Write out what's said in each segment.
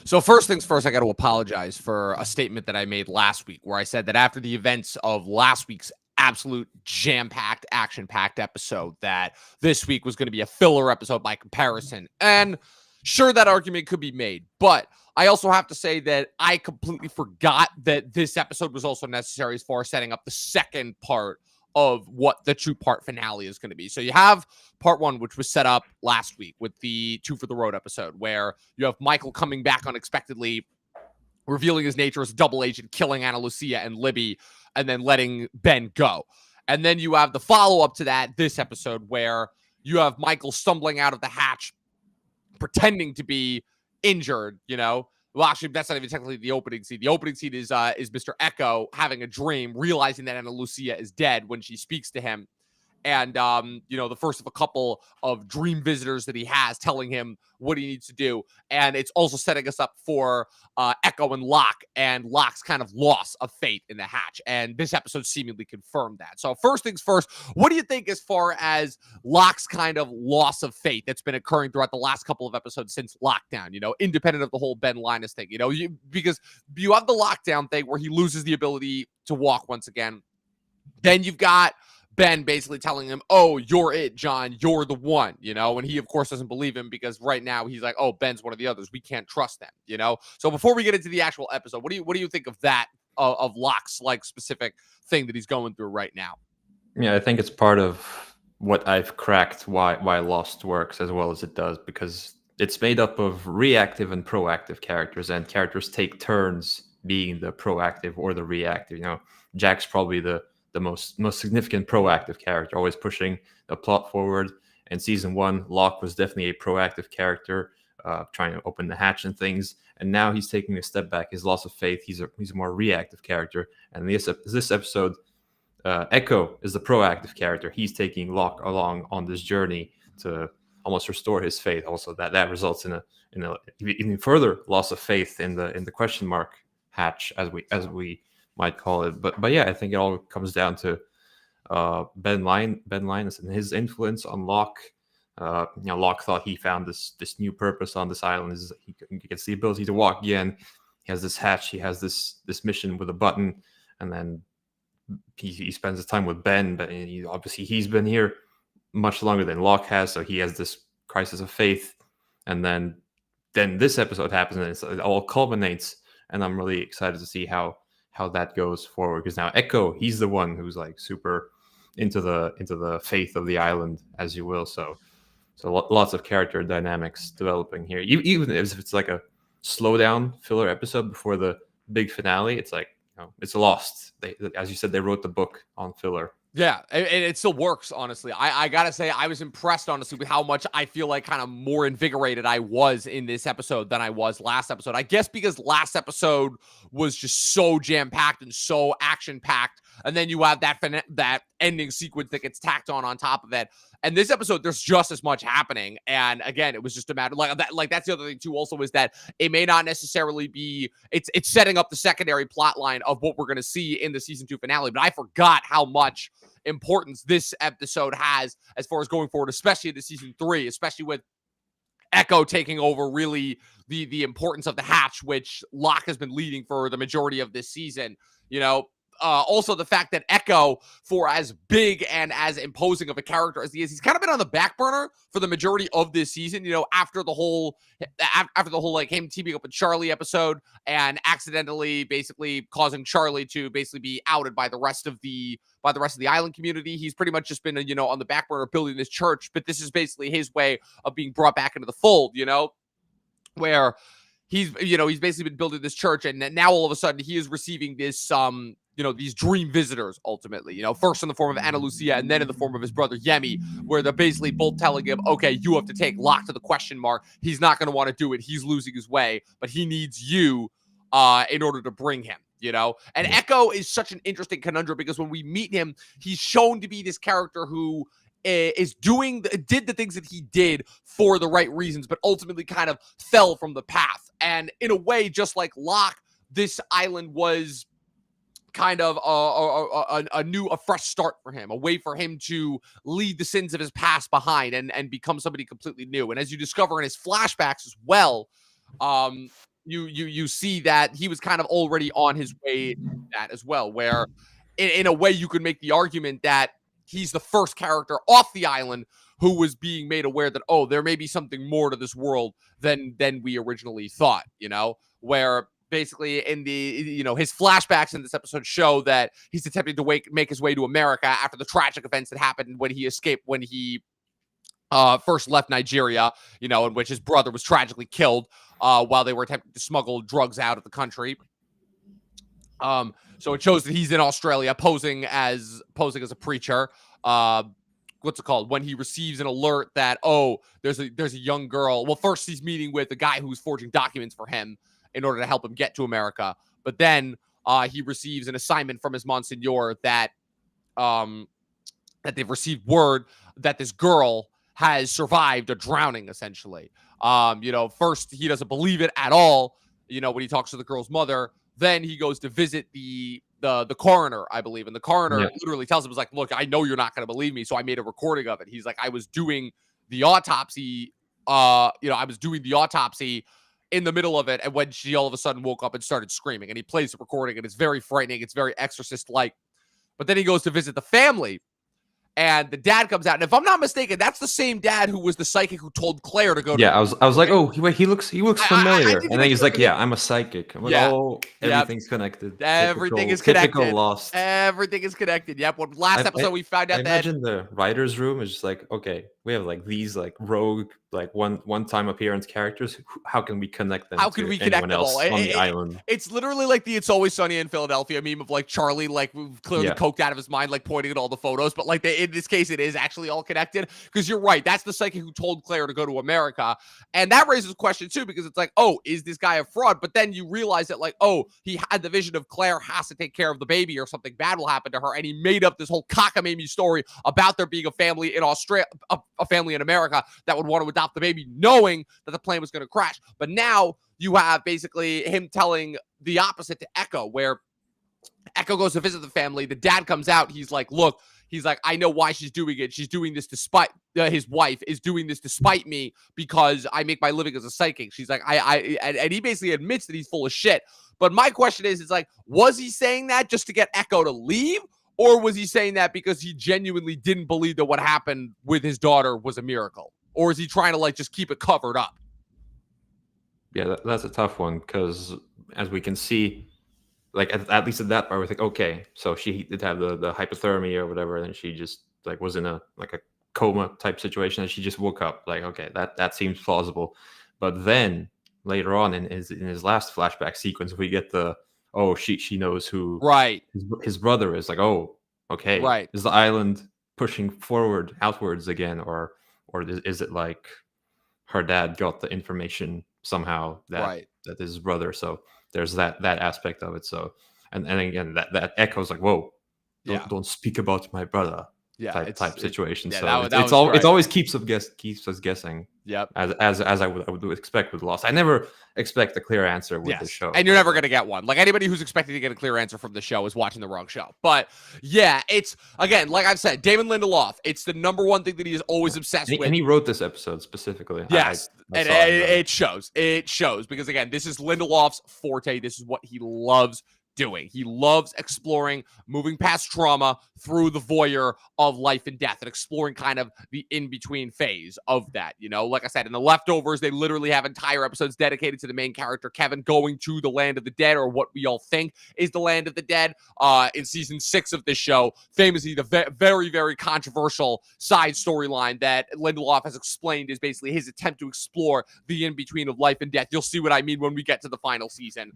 So first things first, I got to apologize for a statement that I made last week where I said that after the events of last week's absolute jam-packed, action-packed episode, that this week was going to be a filler episode by comparison. And sure, that argument could be made, but I also have to say that I completely forgot that this episode was also necessary as far as setting up the second part of what the two-part finale is going to be. So you have part one, which was set up last week with the Two for the Road episode, where you have Michael coming back unexpectedly, revealing his nature as a double agent, killing Ana Lucia and Libby, and then letting Ben go. And then you have the follow-up to that, this episode, where you have Michael stumbling out of the hatch, pretending to be injured, Well, actually, that's not even technically the opening scene. The opening scene is Mr. Eko having a dream, realizing that Ana Lucia is dead when she speaks to him. And, the first of a couple of dream visitors that he has telling him what he needs to do. And it's also setting us up for Eko and Locke and Locke's kind of loss of faith in the hatch. And this episode seemingly confirmed that. So first things first, what do you think as far as Locke's kind of loss of faith that's been occurring throughout the last couple of episodes since lockdown, independent of the whole Ben Linus thing, because you have the lockdown thing where he loses the ability to walk once again. Then you've got Ben basically telling him, oh, you're it, John. You're the one, and he, of course, doesn't believe him because right now he's like, oh, Ben's one of the others. We can't trust them, So before we get into the actual episode, what do you think of that, of Locke's specific thing that he's going through right now? Yeah, I think it's part of what I've cracked why Lost works as well as it does, because it's made up of reactive and proactive characters, and characters take turns being the proactive or the reactive. Jack's probably the most significant proactive character, always pushing the plot forward. In season 1, Locke was definitely a proactive character, trying to open the hatch and things. And now he's taking a step back. His loss of faith. He's a more reactive character. And this episode, Eko is the proactive character. He's taking Locke along on this journey to almost restore his faith. Also, that results in a even further loss of faith in the question mark hatch, as we might call it. But yeah, I think it all comes down to Ben Linus and his influence on Locke. Locke thought he found this new purpose on this island. He gets the ability to walk again. He has this hatch. He has this mission with a button, and then he spends his time with Ben. But obviously he's been here much longer than Locke has, so he has this crisis of faith. And then this episode happens, and it all culminates. And I'm really excited to see how that goes forward, because now Eko, he's the one who's super into the faith of the island, as you will. So lots of character dynamics developing here. Even if it's like a slow down filler episode before the big finale, it's it's Lost. As you said, they wrote the book on filler. Yeah, and it still works, honestly. I gotta say, I was impressed, honestly, with how much I feel like kind of more invigorated I was in this episode than I was last episode. I guess because last episode was just so jam-packed and so action-packed, and then you have that ending sequence that gets tacked on top of it. And this episode, there's just as much happening. And again, it was just a matter that's the other thing too. Also, is that it may not necessarily be it's setting up the secondary plot line of what we're going to see in the season 2 finale. But I forgot how much importance this episode has as far as going forward, especially into season 3, especially with Eko taking over really the importance of the hatch, which Locke has been leading for the majority of this season. Also, the fact that Eko, for as big and as imposing of a character as he is, he's kind of been on the back burner for the majority of this season. After the whole him teaming up with Charlie episode and accidentally basically causing Charlie to basically be outed by the rest of the island community. He's pretty much just been on the back burner building this church, but this is basically his way of being brought back into the fold. Where he's basically been building this church, and now all of a sudden he is receiving this these dream visitors, ultimately, first in the form of Ana Lucia and then in the form of his brother Yemi, where they're basically both telling him, okay, you have to take Locke to the question mark. He's not going to want to do it. He's losing his way, but he needs you in order to bring him, And Eko is such an interesting conundrum, because when we meet him, he's shown to be this character who did the things that he did for the right reasons, but ultimately kind of fell from the path. And in a way, just like Locke, this island was kind of a fresh start for him, a way for him to leave the sins of his past behind and become somebody completely new. And as you discover in his flashbacks as well, you see that he was kind of already on his way to that as well, where in a way you could make the argument that he's the first character off the island who was being made aware that, oh, there may be something more to this world than we originally thought, where basically in the, his flashbacks in this episode show that he's attempting to make his way to America after the tragic events that happened when he escaped, when he first left Nigeria, in which his brother was tragically killed while they were attempting to smuggle drugs out of the country. So it shows that he's in Australia posing as a preacher. What's it called? When he receives an alert that, oh, there's a young girl. Well, first he's meeting with a guy who's forging documents for him in order to help him get to America. But then he receives an assignment from his Monsignor that they've received word that this girl has survived a drowning, essentially. First he doesn't believe it at all, when he talks to the girl's mother. Then he goes to visit the coroner, I believe. And the coroner literally tells him, like, look, I know you're not going to believe me, so I made a recording of it. He's like, I was doing the autopsy. I was doing the autopsy in the middle of it. And when she all of a sudden woke up and started screaming, and he plays the recording, and it's very frightening. It's very Exorcist-like. But then he goes to visit the family. And the dad comes out, and if I'm not mistaken, that's the same dad who was the psychic who told Claire to go. Yeah, I was like, oh, he looks familiar, and then he's like, yeah, I'm a psychic. I'm like, oh, everything's connected. Everything is connected. Typical Lost. Everything is connected. Yep. Well, last episode we found out I imagine the writer's room is just like, okay, we have like these like rogue, like one-time appearance characters. How can we connect them? How can we connect them all on the island? It's literally like the "It's Always Sunny in Philadelphia" meme of like Charlie, like clearly coked out of his mind, like pointing at all the photos. But like in this case, it is actually all connected, because you're right. That's the psychic who told Claire to go to America, and that raises a question too, because it's like, oh, is this guy a fraud? But then you realize that, like, oh, he had the vision of Claire has to take care of the baby, or something bad will happen to her, and he made up this whole cockamamie story about there being a family in Australia, a family in America that would want to adopt the baby, knowing that the plane was going to crash. But now you have basically him telling the opposite to Eko, where Eko goes to visit the family. The dad comes out. He's like, look, I know why she's doing it. She's doing this despite his wife is doing this despite me, because I make my living as a psychic. She's like, and he basically admits that he's full of shit. But my question is like, was he saying that just to get Eko to leave? Or was he saying that because he genuinely didn't believe that what happened with his daughter was a miracle? Or is he trying to like just keep it covered up? Yeah, that's a tough one, because as we can see, like at least at that part, we think, okay, so she did have the hypothermia or whatever, and she just like was in a coma type situation, and she just woke up. Like, okay, that seems plausible. But then later on in his last flashback sequence, we get she knows who his brother is. Like, oh, okay, is the island pushing outwards again, or is it like her dad got the information somehow that is his brother? So there's that aspect of it. So and again that echoes like, whoa, don't speak about my brother. Type situation. So it always keeps us guessing. Yep. As I would expect with Lost. I never expect a clear answer with the show. And you're never gonna get one. Like, anybody who's expecting to get a clear answer from the show is watching the wrong show. But yeah, it's, again, like I've said, Damon Lindelof, it's the number one thing that he is always obsessed with. And he wrote this episode specifically. Yes. It shows. It shows, because again, this is Lindelof's forte. This is what he loves doing. He loves exploring, moving past trauma through the voyeur of life and death, and exploring kind of the in-between phase of that. Like I said, in The Leftovers, they literally have entire episodes dedicated to the main character, Kevin, going to the land of the dead, or what we all think is the land of the dead. In season 6 of this show, famously, the very, very controversial side storyline that Lindelof has explained is basically his attempt to explore the in-between of life and death. You'll see what I mean when we get to the final season.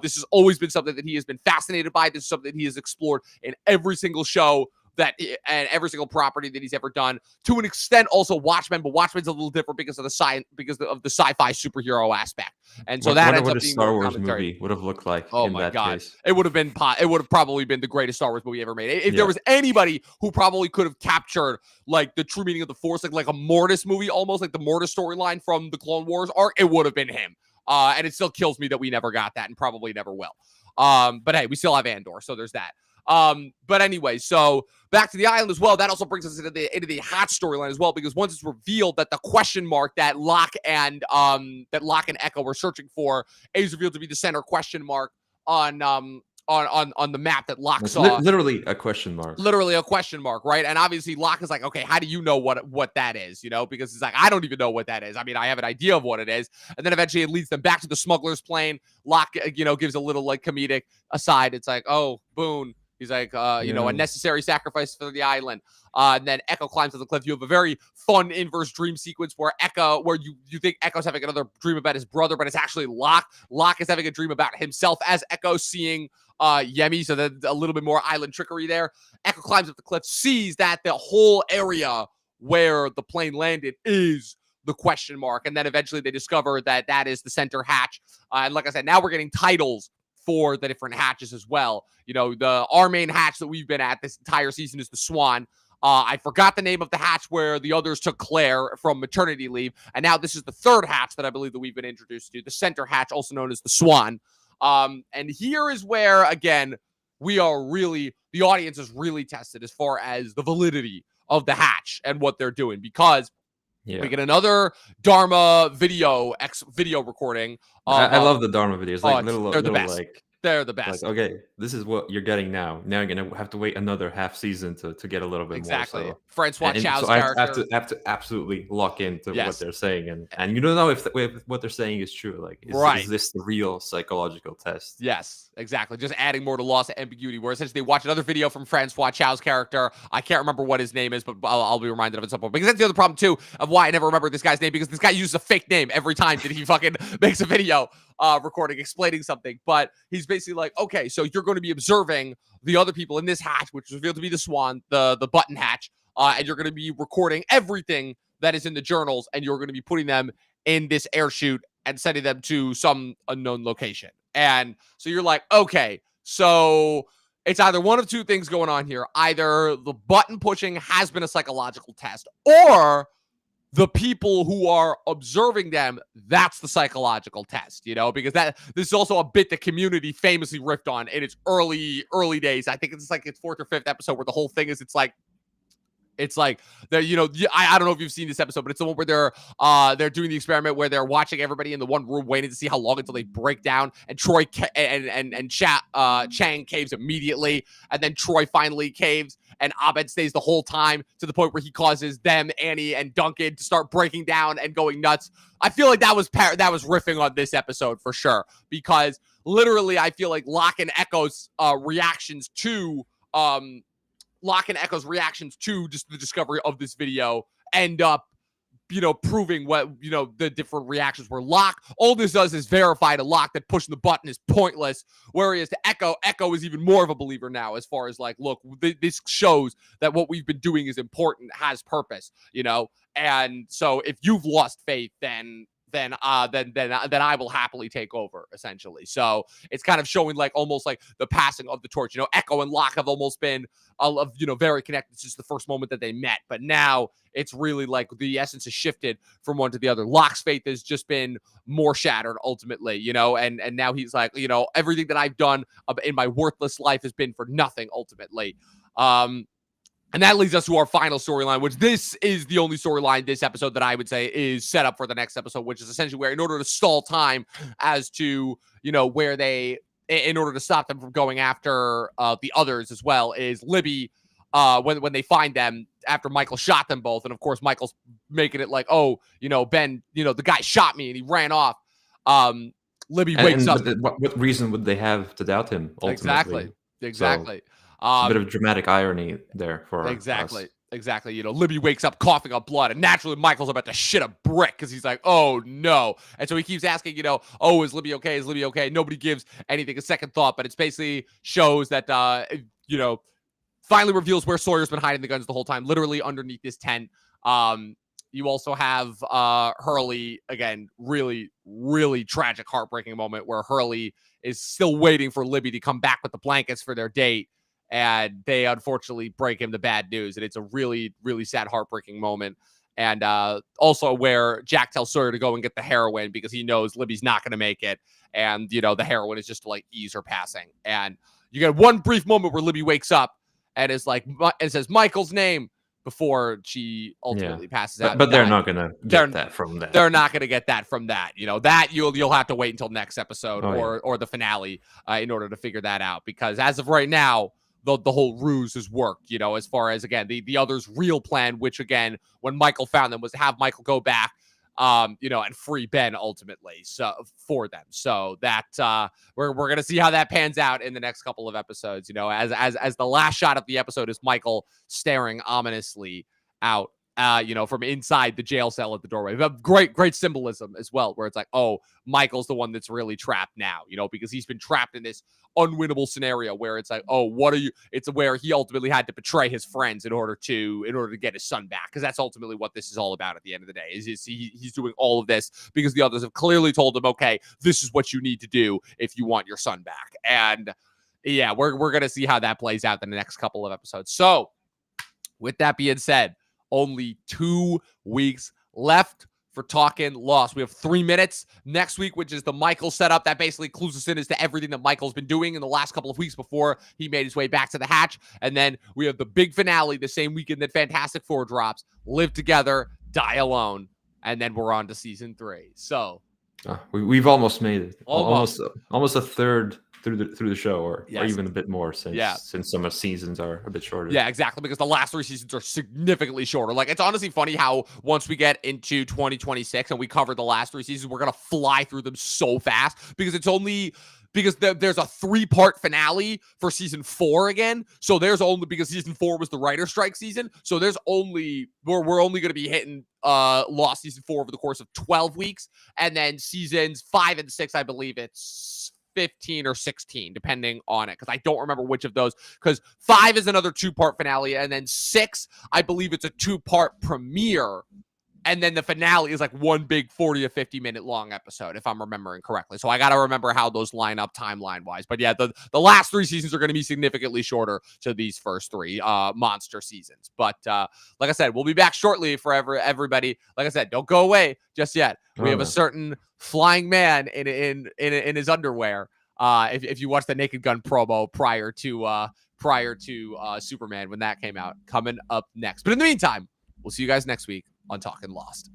This has always been something that he has been fascinated by. This is something that he has explored in every single show and every single property that he's ever done. To an extent, also Watchmen, but Watchmen's a little different because of the sci-fi superhero aspect. And so that ends up being Star Wars movie would have looked like. Oh my God, case. It would have probably been the greatest Star Wars movie ever made. If there was anybody who probably could have captured like the true meaning of the Force, like a Mortis movie, almost like the Mortis storyline from the Clone Wars arc, it would have been him. And it still kills me that we never got that, and probably never will. But hey, we still have Andor, so there's that. But anyway, so back to the island as well. That also brings us into the hatch storyline as well, because once it's revealed that the question mark that Locke and Eko were searching for is revealed to be the center question mark on the map that Locke saw. Literally a question mark. Literally a question mark, right? And obviously Locke is like, okay, how do you know what that is? You know, because he's like, I don't even know what that is. I mean, I have an idea of what it is. And then eventually it leads them back to the smuggler's plane. Locke, gives a little like comedic aside. It's like, oh, Boone. He's like, a necessary sacrifice for the island. And then Eko climbs to the cliff. You have a very fun inverse dream sequence where you think Eko's having another dream about his brother, but it's actually Locke. Locke is having a dream about himself as Eko seeing Yemi, so there's a little bit more island trickery there. Eko climbs up the cliff, sees that the whole area where the plane landed is the question mark, and then eventually they discover that is the center hatch. And like I said, now we're getting titles for the different hatches as well. Our main hatch that we've been at this entire season is the Swan. I forgot the name of the hatch where the others took Claire from maternity leave, and now this is the third hatch that I believe that we've been introduced to, the center hatch, also known as the Swan. And here is where, again, the audience is really tested as far as the validity of the hatch and what they're doing, because we get another Dharma video recording. I love the Dharma videos. They're the best. They're the best. Like, okay, this is what you're getting now. Now you're gonna have to wait another half season to get a little bit more. So. Francois Chow's so character. I have to absolutely lock into what they're saying, and you don't know if what they're saying is true. Like, is this the real psychological test? Yes, exactly. Just adding more to loss of ambiguity. Where essentially they watch another video from Francois Chow's character. I can't remember what his name is, but I'll be reminded of it at some point. Because that's the other problem too of why I never remember this guy's name, because this guy uses a fake name every time that he fucking makes a video recording explaining something. But he's basically like, okay, so you're going to be observing the other people in this hatch, which is revealed to be the Swan, the button hatch, and you're going to be recording everything that is in the journals, and you're going to be putting them in this air chute and sending them to some unknown location. And so you're like, okay, so it's either one of two things going on here. Either the button pushing has been a psychological test, or the people who are observing them, that's the psychological test, because this is also a bit the Community famously riffed on in its early days. I think it's like its fourth or fifth episode where the whole thing is, it's like they're, I don't know if you've seen this episode, but it's the one where they're doing the experiment where they're watching everybody in the one room waiting to see how long until they break down, and Troy and Chang caves immediately, and then Troy finally caves, and Abed stays the whole time to the point where he causes them, Annie and Duncan, to start breaking down and going nuts. I feel like that was riffing on this episode for sure, because literally I feel like Locke and Eko's reactions to just the discovery of this video end up, proving what, the different reactions were. Locke, all this does is verify to Locke that pushing the button is pointless, whereas to Eko is even more of a believer now, as far as like, look, this shows that what we've been doing is important, has purpose, and so if you've lost faith, then I will happily take over, essentially. So it's kind of showing like almost like the passing of the torch. Eko and Locke have almost been very connected since the first moment that they met, but now it's really like the essence has shifted from one to the other. Locke's faith has just been more shattered ultimately, and now he's like, everything that I've done in my worthless life has been for nothing ultimately. And that leads us to our final storyline, which this is the only storyline this episode that I would say is set up for the next episode, which is essentially where, in order to stall time as to, where they, in order to stop them from going after the others as well, is Libby, when they find them after Michael shot them both. And of course, Michael's making it like, oh, Ben, the guy shot me and he ran off. Libby wakes up. What reason would they have to doubt him ultimately? Exactly. So, it's a bit of dramatic irony there for Exactly. us. Libby wakes up coughing up blood, and naturally Michael's about to shit a brick because he's like, oh no. And so he keeps asking, oh, is Libby okay? Is Libby okay? Nobody gives anything a second thought, but it's basically shows that, finally reveals where Sawyer's been hiding the guns the whole time, literally underneath this tent. You also have Hurley, again, really, really tragic, heartbreaking moment where Hurley is still waiting for Libby to come back with the blankets for their date. And they unfortunately break him the bad news. And it's a really, really sad, heartbreaking moment. And also where Jack tells Sawyer to go and get the heroin because he knows Libby's not going to make it. And, the heroin is just to like ease her passing. And you get one brief moment where Libby wakes up and is like, and says Michael's name before she ultimately passes out. But they're not going to get that from that. They're not going to get that from that. That you'll have to wait until next episode or the finale in order to figure that out. Because as of right now, the whole ruse has worked, as far as, again, the other's real plan, which, again, when Michael found them was to have Michael go back, and free Ben ultimately for them. So that we're going to see how that pans out in the next couple of episodes, as the last shot of the episode is Michael staring ominously out, from inside the jail cell at the doorway. Great symbolism as well, where it's like, oh, Michael's the one that's really trapped now, because he's been trapped in this unwinnable scenario where it's like, oh, it's where he ultimately had to betray his friends in order to get his son back. Because that's ultimately what this is all about at the end of the day, is he's doing all of this because the others have clearly told him, okay, this is what you need to do if you want your son back. And yeah, we're going to see how that plays out in the next couple of episodes. So with that being said, only 2 weeks left for Talkin' Lost. We have 3 minutes next week, which is the Michael setup. That basically clues us in as to everything that Michael's been doing in the last couple of weeks before he made his way back to the hatch. And then we have the big finale the same weekend that Fantastic Four drops. Live together, die alone. And then we're on to season 3. So we've almost made it. Almost a third through the show, or even a bit more since some of the seasons are a bit shorter. Yeah, exactly, because the last 3 seasons are significantly shorter. Like, it's honestly funny how once we get into 2026 and we cover the last 3 seasons, we're going to fly through them so fast because there's a 3-part finale for season 4 again. So there's only, because season 4 was the writer strike season. So we're only going to be hitting Lost season 4 over the course of 12 weeks. And then seasons 5 and 6, I believe it's 15 or 16, depending on it, because I don't remember which of those, because 5 is another 2-part finale, and then 6, I believe it's a 2-part premiere, and then the finale is like one big 40 to 50 minute long episode, if I'm remembering correctly. So I got to remember how those line up timeline wise. But yeah, the last 3 seasons are going to be significantly shorter to these first 3 monster seasons. But like I said, we'll be back shortly for everybody. Like I said, don't go away just yet. We have a certain flying man in his underwear. If you watch the Naked Gun promo prior to Superman when that came out, coming up next. But in the meantime, we'll see you guys next week on Talkin' Lost.